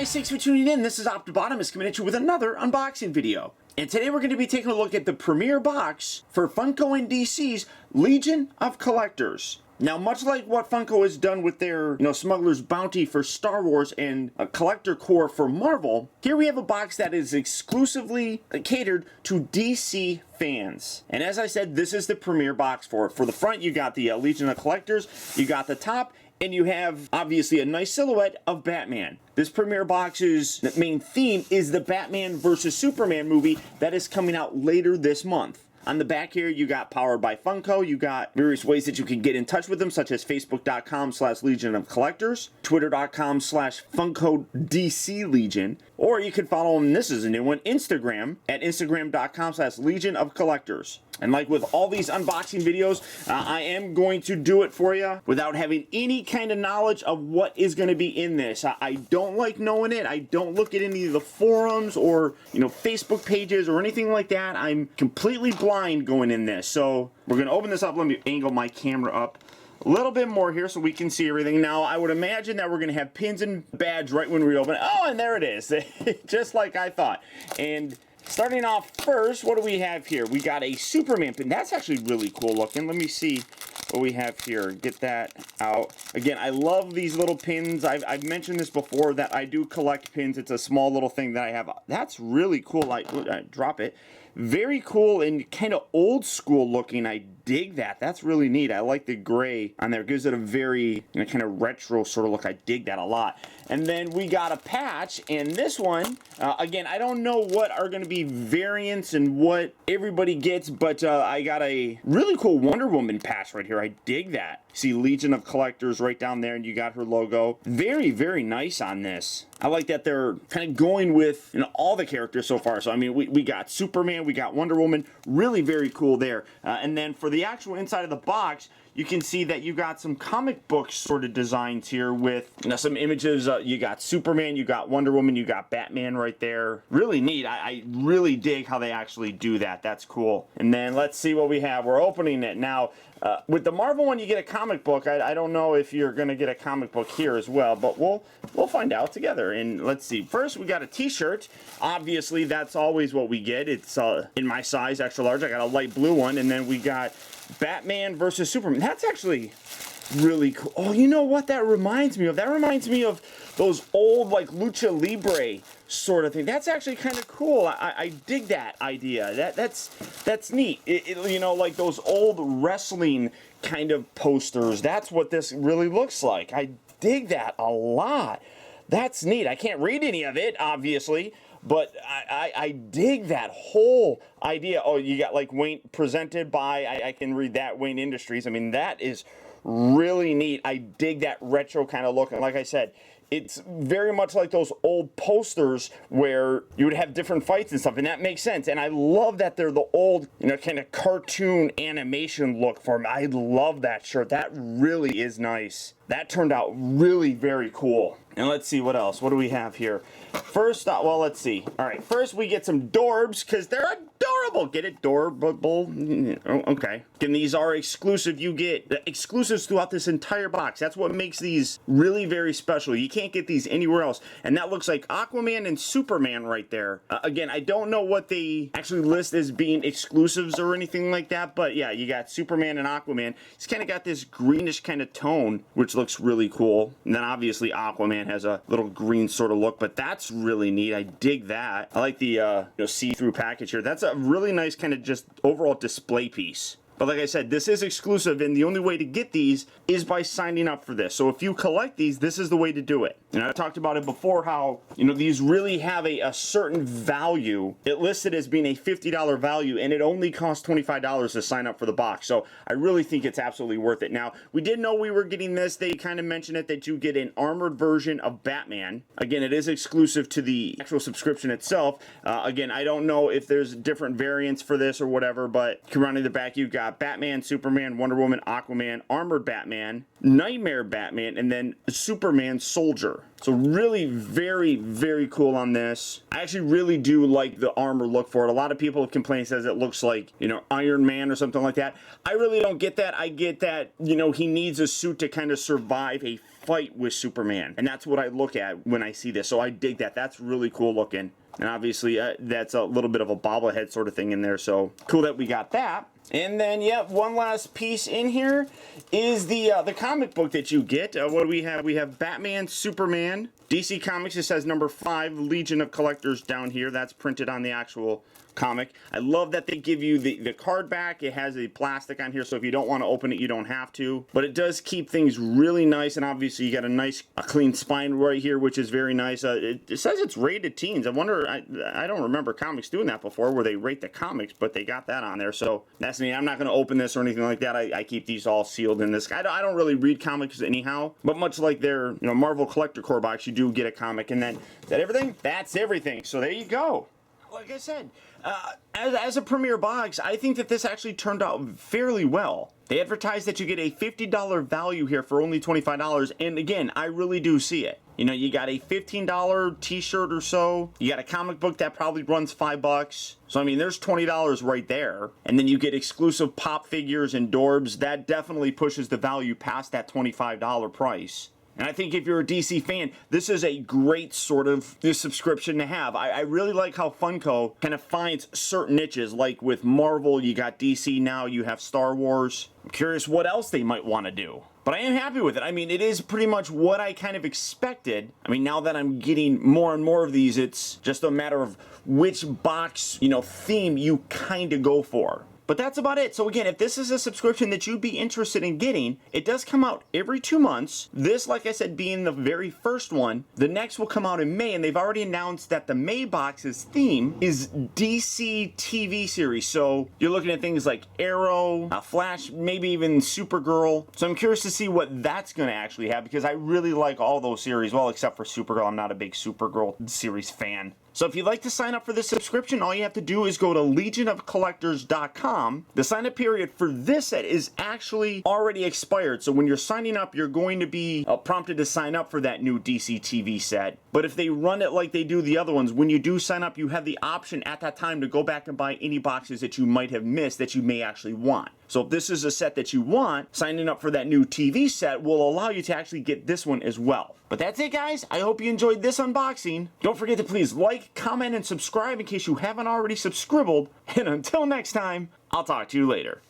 guys, thanks for tuning in. This is Optibottom coming at you with another unboxing video. And today we're going to be taking a look at the premiere box for Funko and DC's Legion of Collectors. Now, much like what Funko has done with their, Smuggler's Bounty for Star Wars and a Collector Core for Marvel, here we have a box that is exclusively catered to DC fans. And as I said, this is the premiere box for it. For the front, you got the Legion of Collectors, you got the top, and you have, obviously, a nice silhouette of Batman. This premiere box's main theme is the Batman vs. Superman movie that is coming out later this month. On the back here, you got powered by Funko. You got various ways that you can get in touch with them, such as Facebook.com/Legion of Collectors, Twitter.com/Funko DC Legion, or you can follow them, this is a new one, Instagram at Instagram.com/Legion of Collectors. And like with all these unboxing videos, I am going to do it for you without having any kind of knowledge of what is going to be in this. I don't like knowing it. I don't look at any of the forums or, Facebook pages or anything like that. I'm completely blind going in this. So we're going to open this up. Let me angle my camera up a little bit more here so we can see everything. Now, I would imagine that we're going to have pins and badge right when we open it. Oh, and there it is. Just like I thought. And starting off first, what do we have here? We got a Superman pin. That's actually really cool looking. Let me see what we have here. Get that out. Again, I love these little pins. I've mentioned this before that I do collect pins. It's a small little thing that I have. That's really cool. I drop it. Very cool and kind of old school looking. I dig that. That's really neat. I like the gray on there. It gives it a very kind of retro sort of look. I dig that a lot. And then we got a patch, and this one, again, I don't know what are going to be variants and what everybody gets, but I got a really cool Wonder Woman patch right here. I dig that. See Legion of Collectors right down there, and you got her logo. Very, very nice on this. I like that they're kind of going with all the characters so far. So, I mean, we got Superman, we got Wonder Woman. Really very cool there. And then for the actual inside of the box, you can see that you got some comic book sort of designs here with some images. You got Superman, you got Wonder Woman, you got Batman right there. Really neat. I really dig how they actually do that. That's cool. And then let's see what we have. We're opening it now. With the Marvel one, you get a comic book. I don't know if you're going to get a comic book here as well, but we'll find out together. And let's see. First, we got a t-shirt. Obviously, that's always what we get. It's in my size, extra large. I got a light blue one, and then we got Batman versus Superman. That's actually really cool. Oh, you know what that reminds me of? That reminds me of those old, like, Lucha Libre sort of thing. That's actually kind of cool. I dig that idea. That's neat. Like those old wrestling kind of posters. That's what this really looks like. I dig that a lot. That's neat. I can't read any of it, obviously, but I dig that whole idea. Oh, you got like Wayne presented by, I can read that, Wayne Industries. I mean, that is really neat. I dig that retro kind of look. And like I said, it's very much like those old posters where you would have different fights and stuff, and that makes sense. And I love that they're the old, kind of cartoon animation look for them. I love that shirt. That really is nice. That turned out really very cool. And let's see what else. What do we have here? First, well, let's see. All right, first we get some Dorbs because they're adorable. Get it? Dorbable. Okay. And these are exclusive. You get exclusives throughout this entire box. That's what makes these really very special. You can't get these anywhere else. And that looks like Aquaman and Superman right there. Again, I don't know what they actually list as being exclusives or anything like that, but yeah, you got Superman and Aquaman. He's kind of got this greenish kind of tone, which looks really cool. And then obviously Aquaman has a little green sort of look, but that's really neat. I dig that. I like the see-through package here. That's a really nice kind of just overall display piece. But like I said, this is exclusive, and the only way to get these is by signing up for this. So if you collect these, this is the way to do it. And I talked about it before how, these really have a certain value. It listed as being a $50 value, and it only costs $25 to sign up for the box. So I really think it's absolutely worth it. Now, we did know we were getting this. They kind of mentioned it that you get an armored version of Batman. Again, it is exclusive to the actual subscription itself. Again, I don't know if there's different variants for this or whatever, but around in the back, you've got got Batman, Superman, Wonder Woman, Aquaman, Armored Batman, Nightmare Batman, and then Superman Soldier. So really very, very cool on this. I actually really do like the armor look for it. A lot of people have complained, says it looks like, you know, Iron Man or something like that. I really don't get that. I get that, you know, he needs a suit to kind of survive a fight with Superman. And that's what I look at when I see this. So I dig that. That's really cool looking. And obviously that's a little bit of a bobblehead sort of thing in there. So cool that we got that. And then, yeah, one last piece in here is the comic book that you get. What do we have? We have Batman, Superman, DC Comics. It says number 5, Legion of Collectors down here. That's printed on the actual comic. I love that they give you the card back. It has a plastic on here, so if you don't want to open it, you don't have to. But it does keep things really nice, and obviously you got a clean spine right here, which is very nice. It says it's rated teens. I wonder, I don't remember comics doing that before, where they rate the comics, but they got that on there, so that's neat. I'm not going to open this or anything like that. I keep these all sealed in this. I don't really read comics anyhow, but much like their, you know, Marvel Collector Core box, you do get a comic, and then, is that everything? That's everything. So there you go. Like I said, as a premiere box, I think that this actually turned out fairly well. They advertised that you get a $50 value here for only $25, and again, I really do see it. You know, you got a $15 t-shirt or so. You got a comic book that probably runs $5. So, I mean, there's $20 right there. And then you get exclusive pop figures and Dorbs. That definitely pushes the value past that $25 price. And I think if you're a DC fan, this is a great sort of subscription to have. I really like how Funko kind of finds certain niches. Like with Marvel, you got DC now, you have Star Wars. I'm curious what else they might want to do. But I am happy with it. I mean, it is pretty much what I kind of expected. I mean, now that I'm getting more and more of these, it's just a matter of which box, you know, theme you kind of go for. But that's about it. So again, if this is a subscription that you'd be interested in getting, it does come out every 2 months. This, like I said, being the very first one. The next will come out in May, and they've already announced that the May box's theme is DC TV series. So you're looking at things like Arrow, Flash, maybe even Supergirl. So I'm curious to see what that's going to actually have, because I really like all those series. Well, except for Supergirl. I'm not a big Supergirl series fan. So if you'd like to sign up for this subscription, all you have to do is go to legionofcollectors.com. The sign-up period for this set is actually already expired. So when you're signing up, you're going to be prompted to sign up for that new DC TV set. But if they run it like they do the other ones, when you do sign up, you have the option at that time to go back and buy any boxes that you might have missed that you may actually want. So if this is a set that you want, signing up for that new TV set will allow you to actually get this one as well. But that's it, guys. I hope you enjoyed this unboxing. Don't forget to please like, comment, and subscribe in case you haven't already subscribed. And until next time, I'll talk to you later.